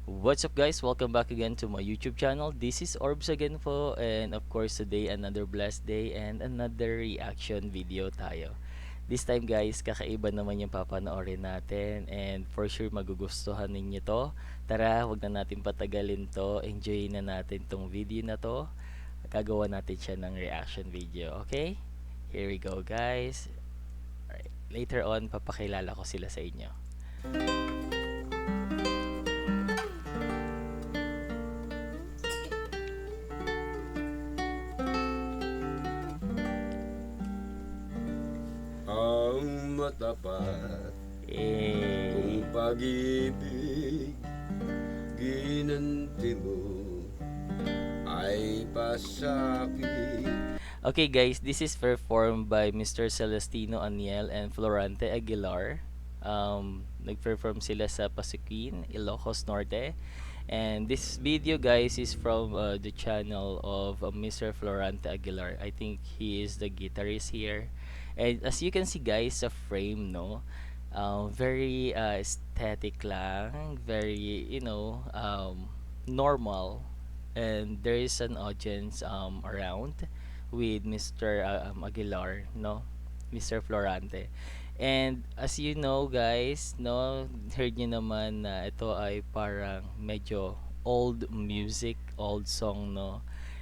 What's up guys? Welcome back again to my YouTube channel. This is Orbs again po, and of course today another blessed day and another reaction video tayo. This time guys, kakaiba naman yung papanoorin natin and for sure magugustuhan ninyo to. Tara, wag na natin patagalin to. Enjoy na natin tong video na to. Gagawa natin siya ng reaction video, okay? Here we go guys. Alright. Later on, papakilala ko sila sa inyo. Ang matapat kung Eh, pag-ibig ginanti mo ay pasakit. Okay guys, this is performed by Mr. Celestino Aniel and Florante Aguilar. Nag-perform sila sa Pasuquin, Ilocos Norte. And this video guys is from the channel of Mr. Florante Aguilar. I think he is the guitarist here. And as you can see guys, sa frame, no? Very aesthetic lang, very, normal. And there is an audience around with Mr. Aguilar, no? Mr. Florante. And as you know guys, no, heard nyo naman na ito ay parang medyo old music, old song, no?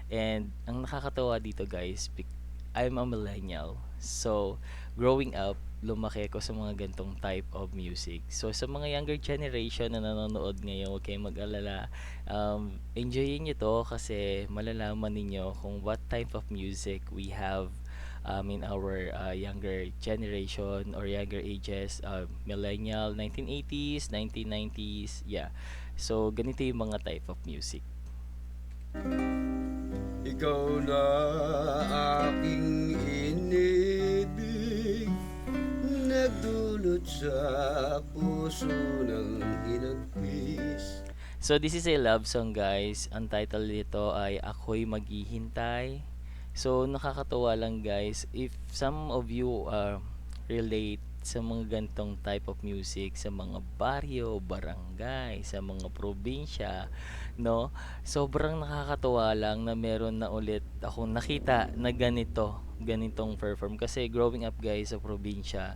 And ang nakakatawa dito guys, I'm a millennial. So, growing up, lumaki ako sa mga gantong type of music. So, sa mga younger generation na nanonood ngayon, huwag kayong mag-alala. Enjoyin nyo to kasi malalaman ninyo kung what type of music we have in our younger generation or younger ages, millennial, 1980s, 1990s, yeah. So, ganito yung mga type of music. Ikaw na aking inibig, nagdulot sa puso ng hinagpis. So this is a love song guys. Ang title nito ay Ako'y Maghihintay. So nakakatuwa lang guys if some of you relate sa mga gantong type of music sa mga baryo, barangay, sa mga probinsya, no? Sobrang nakakatuwa lang na meron na ulit akong nakita na ganitong perform kasi growing up guys sa probinsya,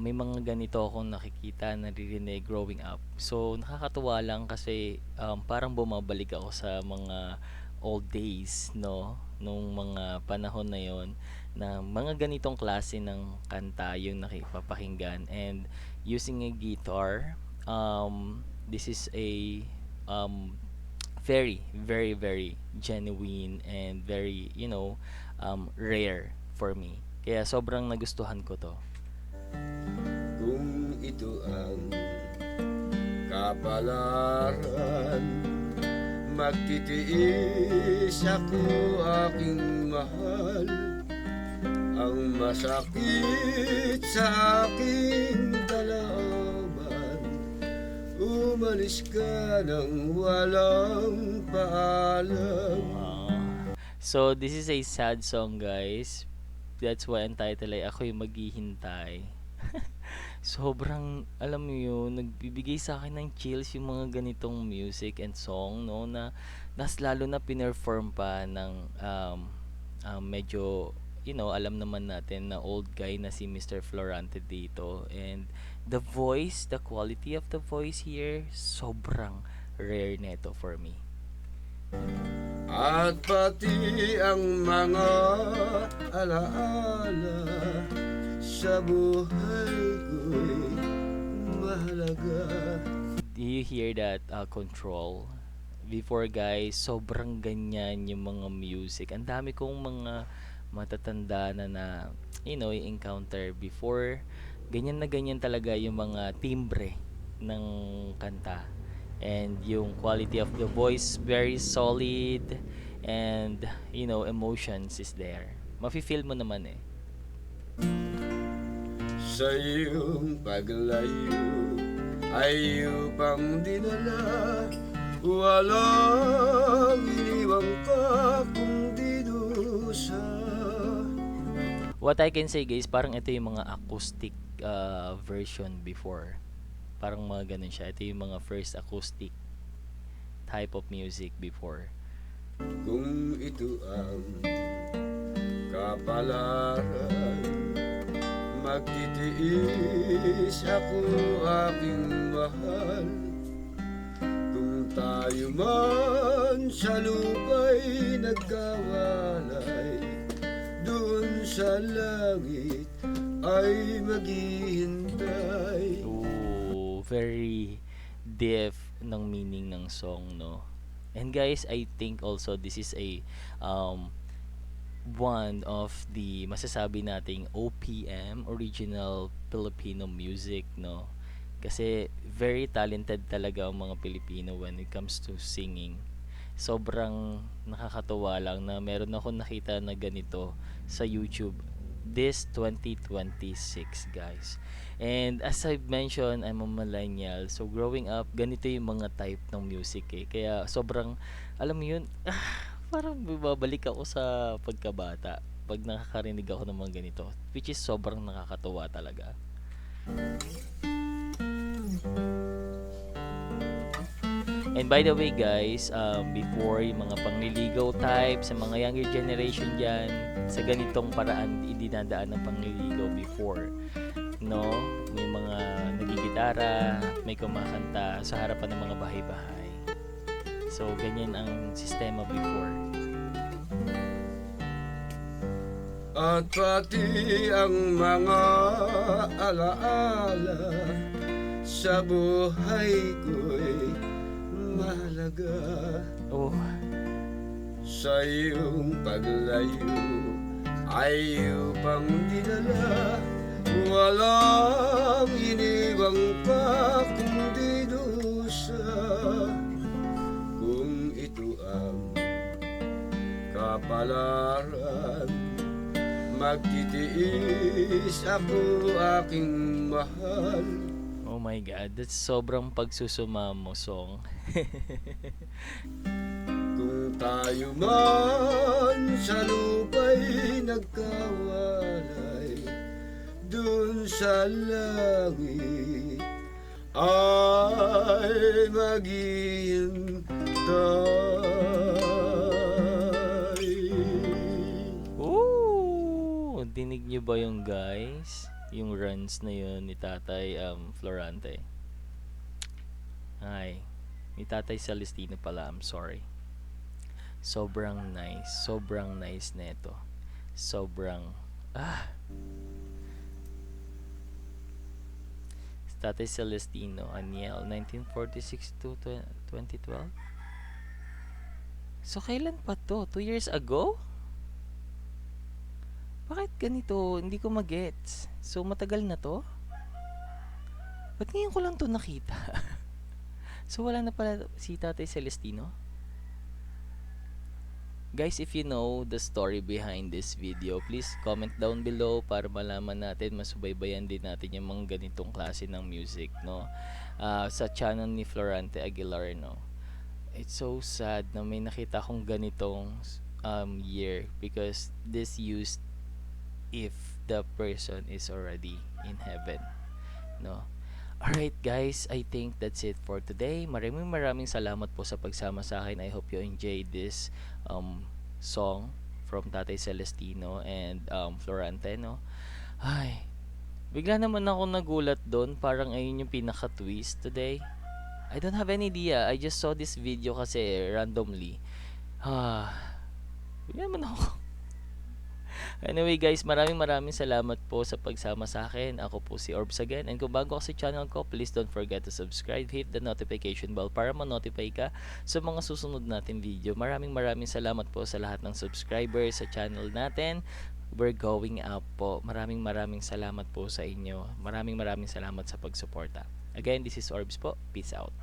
may mga ganito akong nakikita, naririnig growing up. So, nakakatuwa lang kasi parang bumabalik ako sa mga old days, no? Nung mga panahon na yon na mga ganitong klase ng kanta yung nakipapakinggan and using a guitar. This is a very, very, very genuine and very, rare for me. Kaya sobrang nagustuhan ko to. Kung ito ang kapalaran, magtitiis ako aking mahal. Ang masakit sa aking dalaman, umalis ka nang walang paalam. So, this is a sad song, guys. That's why ang title ay Ako'y Maghihintay. Sobrang, alam mo yun, nagbibigay sa akin ng chills yung mga ganitong music and song, no? Lalo na pinerform pa ng medyo, alam naman natin na old guy na si Mr. Florante dito. And the voice, the quality of the voice here, sobrang rare neto for me. At pati ang mga alaala sa buhay ko'y mahalaga. Do you hear that control? Before guys, sobrang ganyan yung mga music. Ang dami kong mga matatanda na i-encounter before. Ganyan na ganyan talaga yung mga timbre ng kanta. And yung quality of the voice, very solid. And, emotions is there. Mafe-feel mo naman eh. Sa iyong paglayo ay upang dinala, walang iniwang ka kung di dusa. What I can say guys, parang ito yung mga acoustic version before. Parang mga ganun siya. Ito yung mga first acoustic type of music before. Kung ito ang kapalaran, magtitiis ako aking mahal. Kung tayo man sa lupa'y nagkawalay, doon sa langit ay maghihintay. Ooh, very deep ng meaning ng song, no? And guys, I think also this is a one of the masasabi nating OPM, original Filipino music, no? Kasi very talented talaga ang mga Pilipino when it comes to singing. Sobrang nakakatuwa lang na meron ako nakita na ganito sa YouTube this 2026, guys. And as I've mentioned, I'm a millennial. So growing up, ganito yung mga type ng music eh. Kaya sobrang, alam mo yun, parang babalik ako sa pagkabata pag nakakarinig ako ng mga ganito. Which is sobrang nakakatuwa talaga. And by the way guys, before yung mga pangliligaw type sa mga younger generation dyan, sa ganitong paraan idinadaan ng pangliligaw before, no? May mga nagigitara, may kumakanta sa harapan ng mga bahay-bahay. So ganyan ang sistema before. At pati ang mga alaala sa buhay ko'y mahalaga. Oh, Sa iyong paglayo ay upang dinala, walang iniwang pa kundi dusa. Kung ito ang kapalaran, magtitiis ako aking mahal. oh my god, that's sobrang pagsusumamo song. Kung tayo man sa lupa'y nagkawalay, dun sa langit ay maghihintay. Ooh, dinig niyo ba yung guys? Yung runs na yun ni Tatay Florante. Ay, ni Tatay Celestino pala, I'm sorry. Sobrang nice neto. Sobrang Tatay Celestino, Aniel, 1946 to 2012. So kailan pa to? 2 years ago? Bakit ganito? Hindi ko magets. So matagal na to? Ba't ngayon ko lang to nakita? So wala na pala si Tatay Celestino? Guys, if you know the story behind this video, please comment down below para malaman natin, masubaybayan din natin yung mga ganitong klase ng music, no? Sa channel ni Florante Aguilar, no? It's so sad na may nakita akong ganitong year because this used if the person is already in heaven, no? Alright guys, I think that's it for today. Maraming salamat po sa pagsama sa akin. I hope you enjoyed this song from Tatay Celestino and Florante, no? Ay, bigla naman ako nagulat doon. Parang ayun yung pinaka-twist today. I don't have any idea. I just saw this video kasi randomly. Bigla naman ako. Anyway guys, maraming salamat po sa pagsama sa akin. Ako po si Orbs again. And kung bago ka sa channel ko, please don't forget to subscribe. Hit the notification bell para ma-notify ka sa mga susunod natin video. Maraming salamat po sa lahat ng subscribers sa channel natin. We're going up po. Maraming salamat po sa inyo. Maraming salamat sa pagsuporta. Again, this is Orbs po. Peace out.